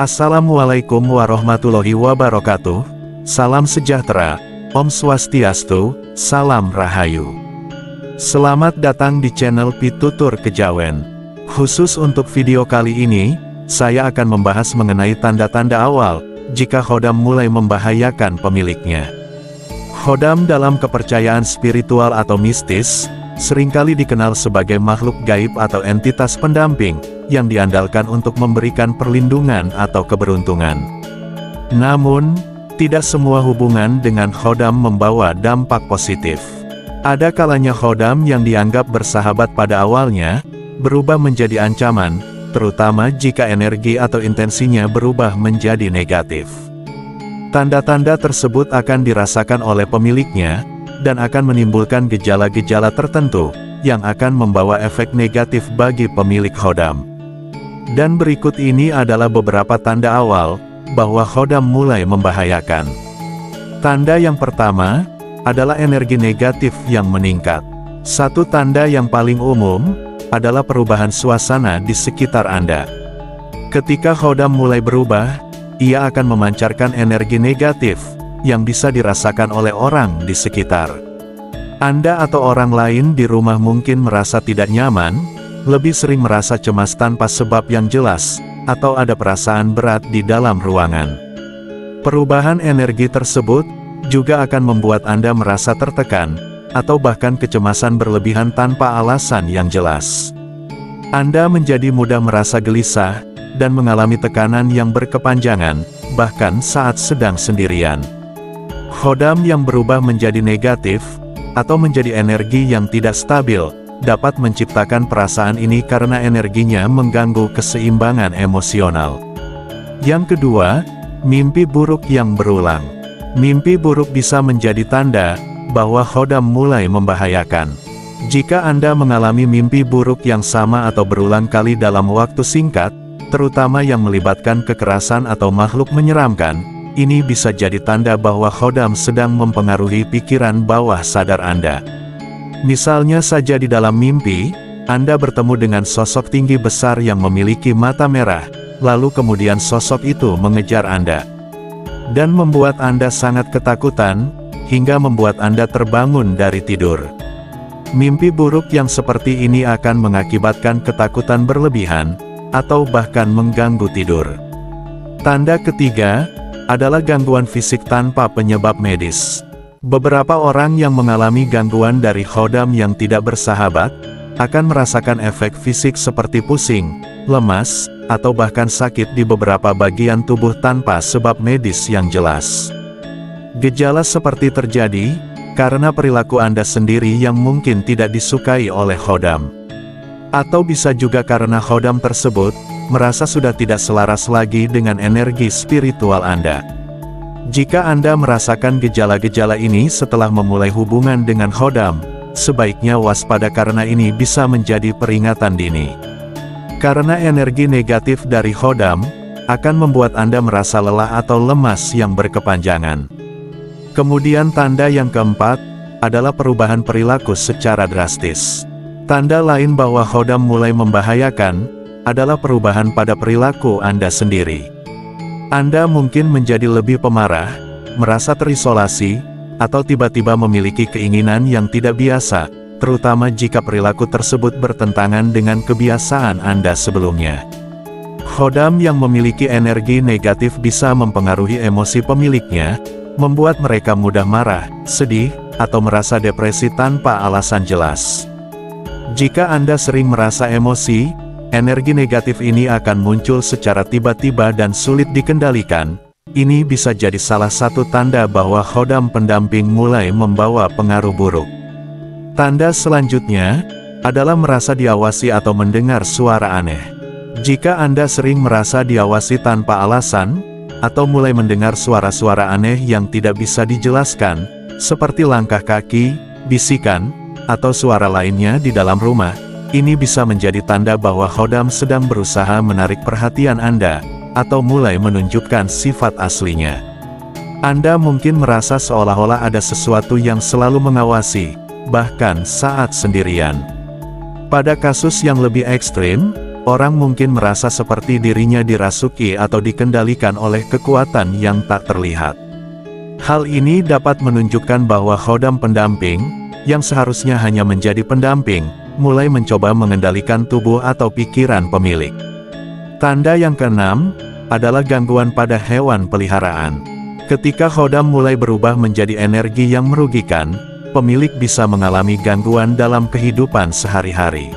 Assalamualaikum warahmatullahi wabarakatuh. Salam sejahtera, Om Swastiastu, Salam Rahayu. Selamat datang di channel Pitutur Kejawen. Khusus untuk video kali ini, saya akan membahas mengenai tanda-tanda awal jika khodam mulai membahayakan pemiliknya. Khodam dalam kepercayaan spiritual atau mistis seringkali dikenal sebagai makhluk gaib atau entitas pendamping yang diandalkan untuk memberikan perlindungan atau keberuntungan. Namun, tidak semua hubungan dengan khodam membawa dampak positif. Ada kalanya khodam yang dianggap bersahabat pada awalnya berubah menjadi ancaman, terutama jika energi atau intensinya berubah menjadi negatif. Tanda-tanda tersebut akan dirasakan oleh pemiliknya dan akan menimbulkan gejala-gejala tertentu yang akan membawa efek negatif bagi pemilik khodam. Dan berikut ini adalah beberapa tanda awal bahwa khodam mulai membahayakan. Tanda yang pertama adalah energi negatif yang meningkat. Satu tanda yang paling umum adalah perubahan suasana di sekitar Anda. Ketika khodam mulai berubah, ia akan memancarkan energi negatif yang bisa dirasakan oleh orang di sekitar. Anda atau orang lain di rumah mungkin merasa tidak nyaman, lebih sering merasa cemas tanpa sebab yang jelas, atau ada perasaan berat di dalam ruangan. Perubahan energi tersebut juga akan membuat Anda merasa tertekan, atau bahkan kecemasan berlebihan tanpa alasan yang jelas. Anda menjadi mudah merasa gelisah, dan mengalami tekanan yang berkepanjangan, bahkan saat sedang sendirian. Khodam yang berubah menjadi negatif, atau menjadi energi yang tidak stabil, dapat menciptakan perasaan ini karena energinya mengganggu keseimbangan emosional. Yang kedua, mimpi buruk yang berulang. Mimpi buruk bisa menjadi tanda bahwa khodam mulai membahayakan. Jika Anda mengalami mimpi buruk yang sama atau berulang kali dalam waktu singkat, terutama yang melibatkan kekerasan atau makhluk menyeramkan, ini bisa jadi tanda bahwa khodam sedang mempengaruhi pikiran bawah sadar Anda. Misalnya saja di dalam mimpi, Anda bertemu dengan sosok tinggi besar yang memiliki mata merah, lalu kemudian sosok itu mengejar Anda. Dan membuat Anda sangat ketakutan, hingga membuat Anda terbangun dari tidur. Mimpi buruk yang seperti ini akan mengakibatkan ketakutan berlebihan, atau bahkan mengganggu tidur. Tanda ketiga adalah gangguan fisik tanpa penyebab medis. Beberapa orang yang mengalami gangguan dari khodam yang tidak bersahabat, akan merasakan efek fisik seperti pusing, lemas, atau bahkan sakit di beberapa bagian tubuh tanpa sebab medis yang jelas. Gejala seperti terjadi karena perilaku Anda sendiri yang mungkin tidak disukai oleh khodam. Atau bisa juga karena khodam tersebut merasa sudah tidak selaras lagi dengan energi spiritual Anda. Jika Anda merasakan gejala-gejala ini setelah memulai hubungan dengan khodam, sebaiknya waspada karena ini bisa menjadi peringatan dini. Karena energi negatif dari khodam akan membuat Anda merasa lelah atau lemas yang berkepanjangan. Kemudian tanda yang keempat adalah perubahan perilaku secara drastis. Tanda lain bahwa khodam mulai membahayakan adalah perubahan pada perilaku Anda sendiri. Anda mungkin menjadi lebih pemarah, merasa terisolasi, atau tiba-tiba memiliki keinginan yang tidak biasa, terutama jika perilaku tersebut bertentangan dengan kebiasaan Anda sebelumnya. Khodam yang memiliki energi negatif bisa mempengaruhi emosi pemiliknya, membuat mereka mudah marah, sedih, atau merasa depresi tanpa alasan jelas. Jika Anda sering merasa emosi, energi negatif ini akan muncul secara tiba-tiba dan sulit dikendalikan. Ini bisa jadi salah satu tanda bahwa khodam pendamping mulai membawa pengaruh buruk. Tanda selanjutnya adalah merasa diawasi atau mendengar suara aneh. Jika Anda sering merasa diawasi tanpa alasan, atau mulai mendengar suara-suara aneh yang tidak bisa dijelaskan, seperti langkah kaki, bisikan, atau suara lainnya di dalam rumah, ini bisa menjadi tanda bahwa khodam sedang berusaha menarik perhatian Anda, atau mulai menunjukkan sifat aslinya. Anda mungkin merasa seolah-olah ada sesuatu yang selalu mengawasi, bahkan saat sendirian. Pada kasus yang lebih ekstrim, orang mungkin merasa seperti dirinya dirasuki atau dikendalikan oleh kekuatan yang tak terlihat. Hal ini dapat menunjukkan bahwa khodam pendamping, yang seharusnya hanya menjadi pendamping, mulai mencoba mengendalikan tubuh atau pikiran pemilik. Tanda yang keenam adalah gangguan pada hewan peliharaan. Ketika khodam mulai berubah menjadi energi yang merugikan, pemilik bisa mengalami gangguan dalam kehidupan sehari-hari.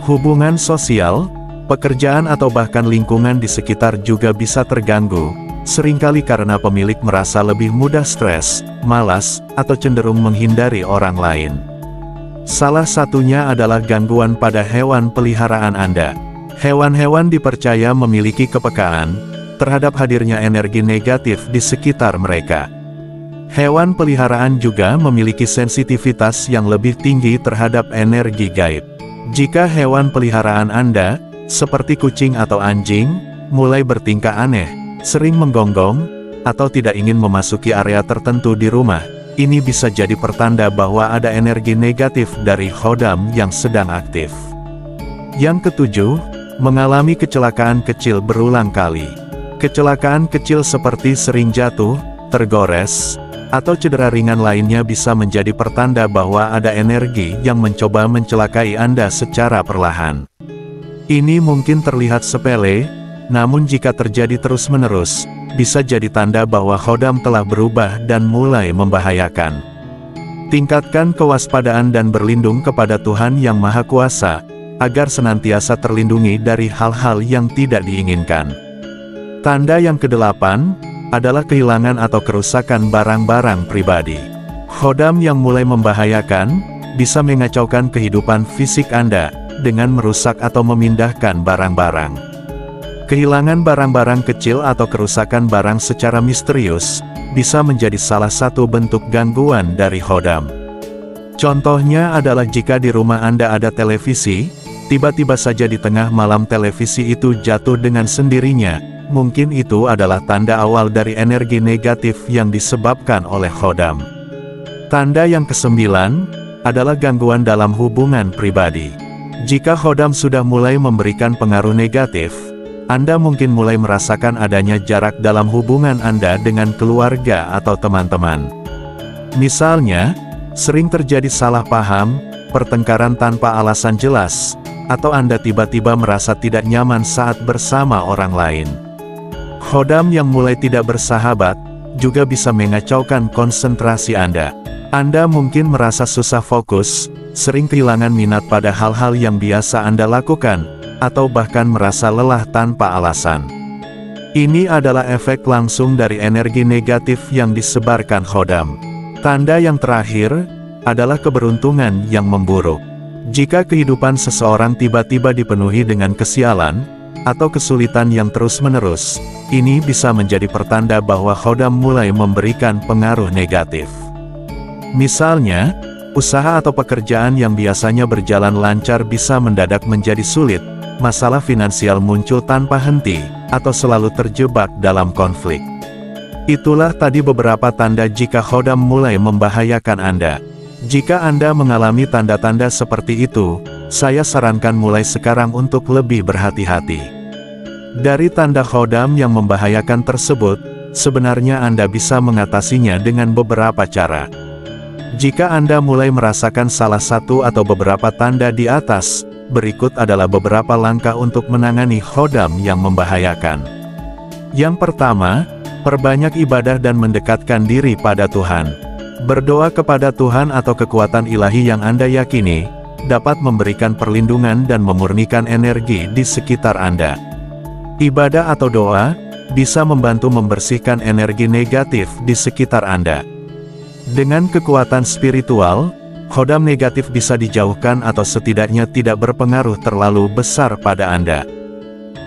Hubungan sosial, pekerjaan atau bahkan lingkungan di sekitar juga bisa terganggu, seringkali karena pemilik merasa lebih mudah stres, malas, atau cenderung menghindari orang lain. Salah satunya adalah gangguan pada hewan peliharaan Anda. Hewan-hewan dipercaya memiliki kepekaan terhadap hadirnya energi negatif di sekitar mereka. Hewan peliharaan juga memiliki sensitivitas yang lebih tinggi terhadap energi gaib. Jika hewan peliharaan Anda, seperti kucing atau anjing, mulai bertingkah aneh, sering menggonggong, atau tidak ingin memasuki area tertentu di rumah, ini bisa jadi pertanda bahwa ada energi negatif dari khodam yang sedang aktif. Yang ketujuh, mengalami kecelakaan kecil berulang kali. Kecelakaan kecil seperti sering jatuh, tergores, atau cedera ringan lainnya bisa menjadi pertanda bahwa ada energi yang mencoba mencelakai Anda secara perlahan. Ini mungkin terlihat sepele, namun jika terjadi terus-menerus, bisa jadi tanda bahwa khodam telah berubah dan mulai membahayakan. Tingkatkan kewaspadaan dan berlindung kepada Tuhan Yang Maha Kuasa, agar senantiasa terlindungi dari hal-hal yang tidak diinginkan. Tanda yang kedelapan adalah kehilangan atau kerusakan barang-barang pribadi. Khodam yang mulai membahayakan bisa mengacaukan kehidupan fisik Anda dengan merusak atau memindahkan barang-barang. Kehilangan barang-barang kecil atau kerusakan barang secara misterius bisa menjadi salah satu bentuk gangguan dari khodam. Contohnya adalah jika di rumah Anda ada televisi, tiba-tiba saja di tengah malam televisi itu jatuh dengan sendirinya. Mungkin itu adalah tanda awal dari energi negatif yang disebabkan oleh khodam. Tanda yang kesembilan adalah gangguan dalam hubungan pribadi. Jika khodam sudah mulai memberikan pengaruh negatif, Anda mungkin mulai merasakan adanya jarak dalam hubungan Anda dengan keluarga atau teman-teman. Misalnya, sering terjadi salah paham, pertengkaran tanpa alasan jelas, atau Anda tiba-tiba merasa tidak nyaman saat bersama orang lain. Khodam yang mulai tidak bersahabat, juga bisa mengacaukan konsentrasi Anda. Anda mungkin merasa susah fokus, sering kehilangan minat pada hal-hal yang biasa Anda lakukan, atau bahkan merasa lelah tanpa alasan. Ini adalah efek langsung dari energi negatif yang disebarkan khodam. Tanda yang terakhir, adalah keberuntungan yang memburuk. Jika kehidupan seseorang tiba-tiba dipenuhi dengan kesialan, atau kesulitan yang terus-menerus, ini bisa menjadi pertanda bahwa khodam mulai memberikan pengaruh negatif. Misalnya, usaha atau pekerjaan yang biasanya berjalan lancar bisa mendadak menjadi sulit, masalah finansial muncul tanpa henti, atau selalu terjebak dalam konflik. Itulah tadi beberapa tanda jika khodam mulai membahayakan Anda. Jika Anda mengalami tanda-tanda seperti itu, saya sarankan mulai sekarang untuk lebih berhati-hati. Dari tanda khodam yang membahayakan tersebut, sebenarnya Anda bisa mengatasinya dengan beberapa cara. Jika Anda mulai merasakan salah satu atau beberapa tanda di atas, berikut adalah beberapa langkah untuk menangani khodam yang membahayakan. Yang pertama, perbanyak ibadah dan mendekatkan diri pada Tuhan. Berdoa kepada Tuhan atau kekuatan ilahi yang Anda yakini, dapat memberikan perlindungan dan memurnikan energi di sekitar Anda. Ibadah atau doa bisa membantu membersihkan energi negatif di sekitar Anda. Dengan kekuatan spiritual, khodam negatif bisa dijauhkan atau setidaknya tidak berpengaruh terlalu besar pada Anda.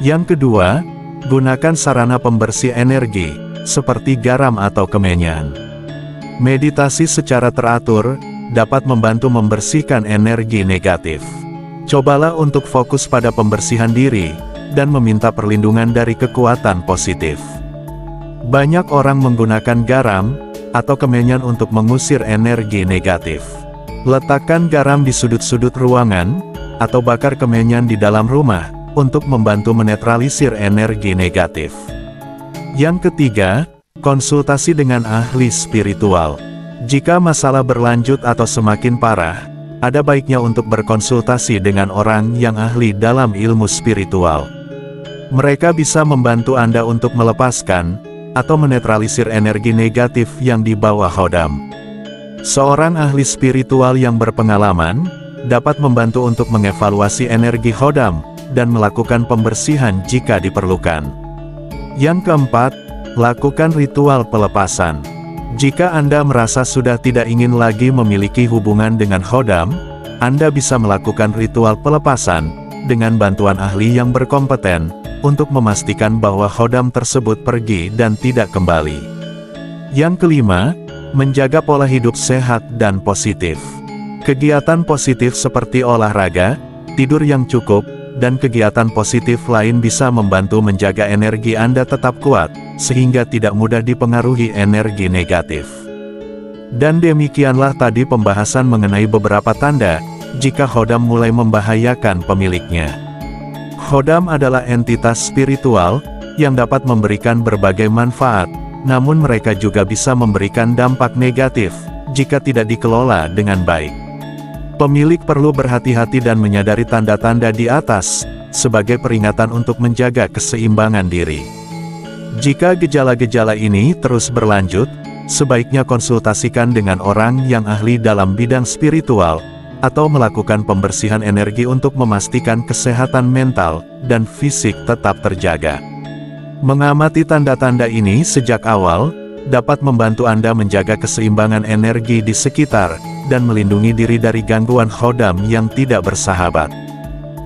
Yang kedua, gunakan sarana pembersih energi, seperti garam atau kemenyan. Meditasi secara teratur dapat membantu membersihkan energi negatif. Cobalah untuk fokus pada pembersihan diri, dan meminta perlindungan dari kekuatan positif. Banyak orang menggunakan garam atau kemenyan untuk mengusir energi negatif. Letakkan garam di sudut-sudut ruangan, atau bakar kemenyan di dalam rumah, untuk membantu menetralisir energi negatif. Yang ketiga, konsultasi dengan ahli spiritual. Jika masalah berlanjut atau semakin parah, ada baiknya untuk berkonsultasi dengan orang yang ahli dalam ilmu spiritual. Mereka bisa membantu Anda untuk melepaskan atau menetralisir energi negatif yang dibawa khodam. Seorang ahli spiritual yang berpengalaman dapat membantu untuk mengevaluasi energi khodam dan melakukan pembersihan jika diperlukan. Yang keempat, lakukan ritual pelepasan. Jika Anda merasa sudah tidak ingin lagi memiliki hubungan dengan khodam, Anda bisa melakukan ritual pelepasan dengan bantuan ahli yang berkompeten untuk memastikan bahwa khodam tersebut pergi dan tidak kembali. Yang kelima, menjaga pola hidup sehat dan positif. Kegiatan positif seperti olahraga, tidur yang cukup, dan kegiatan positif lain bisa membantu menjaga energi Anda tetap kuat, sehingga tidak mudah dipengaruhi energi negatif. Dan demikianlah tadi pembahasan mengenai beberapa tanda jika khodam mulai membahayakan pemiliknya. Khodam adalah entitas spiritual yang dapat memberikan berbagai manfaat, namun mereka juga bisa memberikan dampak negatif jika tidak dikelola dengan baik. Pemilik perlu berhati-hati dan menyadari tanda-tanda di atas sebagai peringatan untuk menjaga keseimbangan diri. Jika gejala-gejala ini terus berlanjut, sebaiknya konsultasikan dengan orang yang ahli dalam bidang spiritual, atau melakukan pembersihan energi untuk memastikan kesehatan mental dan fisik tetap terjaga. Mengamati tanda-tanda ini sejak awal dapat membantu Anda menjaga keseimbangan energi di sekitar dan melindungi diri dari gangguan khodam yang tidak bersahabat.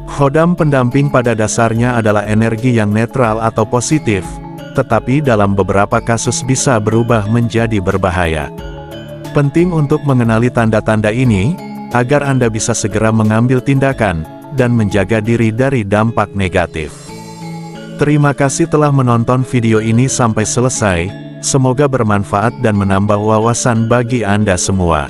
Khodam pendamping pada dasarnya adalah energi yang netral atau positif, tetapi dalam beberapa kasus bisa berubah menjadi berbahaya. Penting untuk mengenali tanda-tanda ini agar Anda bisa segera mengambil tindakan dan menjaga diri dari dampak negatif. Terima kasih telah menonton video ini sampai selesai, semoga bermanfaat dan menambah wawasan bagi Anda semua.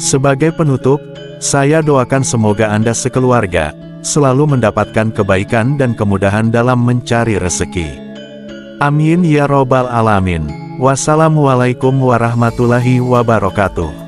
Sebagai penutup, saya doakan semoga Anda sekeluarga selalu mendapatkan kebaikan dan kemudahan dalam mencari rezeki. Amin ya robbal alamin. Wassalamualaikum warahmatullahi wabarakatuh.